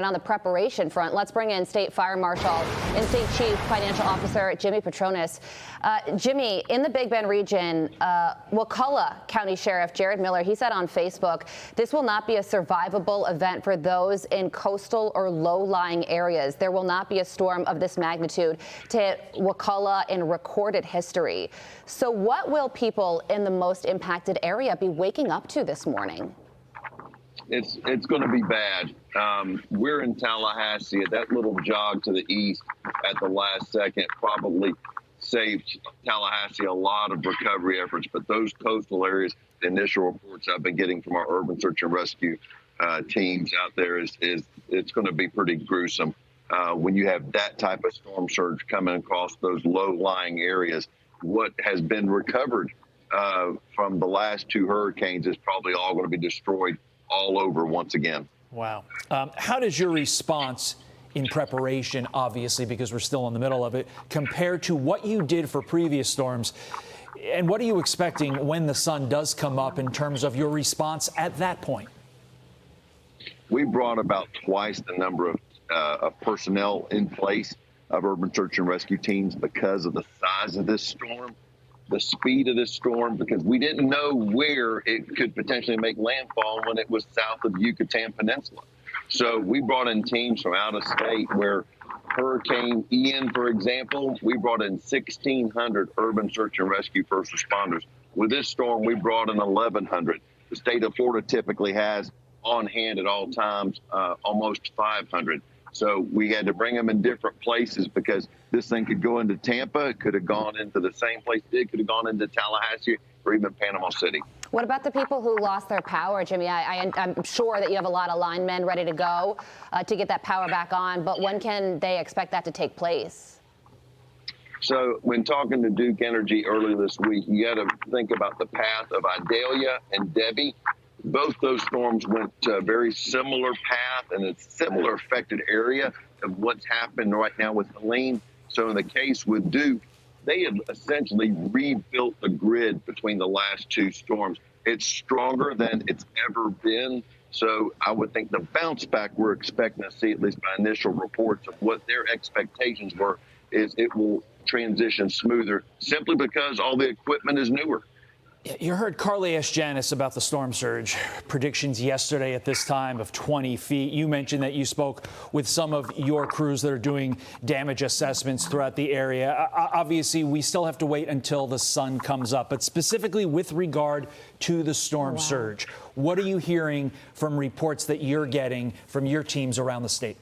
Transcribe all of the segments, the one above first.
And on the preparation front, let's bring in State Fire Marshal and State Chief Financial Officer Jimmy Patronis. Jimmy, in the Big Bend region, Wakulla County Sheriff Jared Miller, he said on Facebook, this will not be a survivable event for those in coastal or low-lying areas. There will not be a storm of this magnitude to hit Wakulla in recorded history. So what will people in the most impacted area be waking up to this morning? It's going to be bad. We're in Tallahassee. That little jog to the east at the last second probably saved Tallahassee a lot of recovery efforts. But those coastal areas, the initial reports I've been getting from our urban search and rescue teams out there is it's going to be pretty gruesome. When you have that type of storm surge coming across those low-lying areas, what has been recovered from the last two hurricanes is probably all going to be destroyed all over once again. Wow. How does your response in preparation, obviously, because we're still in the middle of it, compare to what you did for previous storms? And what are you expecting when the sun does come up in terms of your response at that point? We brought about twice the number of personnel in place of urban search and rescue teams because of the size of this storm, the speed of this storm, because we didn't know where it could potentially make landfall when it was south of the Yucatan Peninsula. So we brought in teams from out of state where Hurricane Ian, for example, we brought in 1,600 urban search and rescue first responders. With this storm, we brought in 1,100. The state of Florida typically has on hand at all times almost 500. So we had to bring them in different places because this thing could go into Tampa, it could have gone into the same place it could have gone into Tallahassee or even Panama City. What about the people who lost their power, Jimmy? I'm sure that you have a lot of linemen ready to go to get that power back on, but when can they expect that to take place? So when talking to Duke Energy earlier this week, you got to think about the path of Idalia and Debbie. Both those storms went to a very similar path and a similar affected area of what's happened right now with Helene. So in the case with Duke, they have essentially rebuilt the grid between the last two storms. It's stronger than it's ever been. So I would think the bounce back we're expecting to see, at least by initial reports of what their expectations were, is it will transition smoother simply because all the equipment is newer. You heard Carly S. Janis about the storm surge predictions yesterday at this time of 20 feet. You mentioned that you spoke with some of your crews that are doing damage assessments throughout the area. Obviously, we still have to wait until the sun comes up, but specifically with regard to the storm surge, what are you hearing from reports that you're getting from your teams around the state?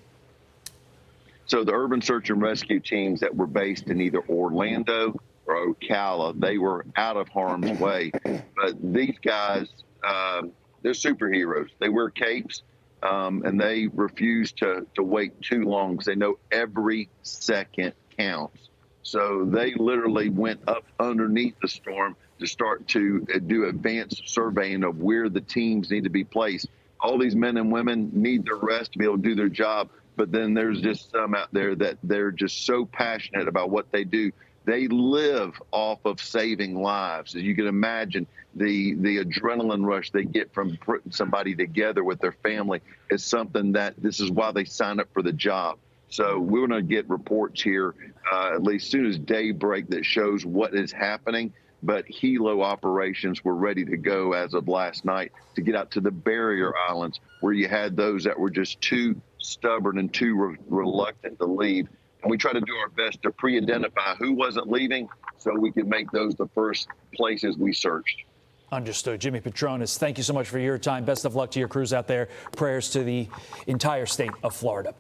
So the urban search and rescue teams that were based in either Orlando or Ocala, they were out of harm's way. But these guys, they're superheroes. They wear capes, and they refuse to wait too long because they know every second counts. So they literally went up underneath the storm to start to do advanced surveying of where the teams need to be placed. All these men and women need their rest to be able to do their job, but then there's just some out there that they're just so passionate about what they do. They live off of saving lives. As you can imagine, the adrenaline rush they get from putting somebody together with their family is something that this is why they sign up for the job. So we're going to get reports here at least soon as daybreak that shows what is happening. But helo operations were ready to go as of last night to get out to the barrier islands where you had those that were just too stubborn and too reluctant to leave. And we try to do our best to pre-identify who wasn't leaving so we could make those the first places we searched. Understood. Jimmy Patronis, thank you so much for your time. Best of luck to your crews out there. Prayers to the entire state of Florida.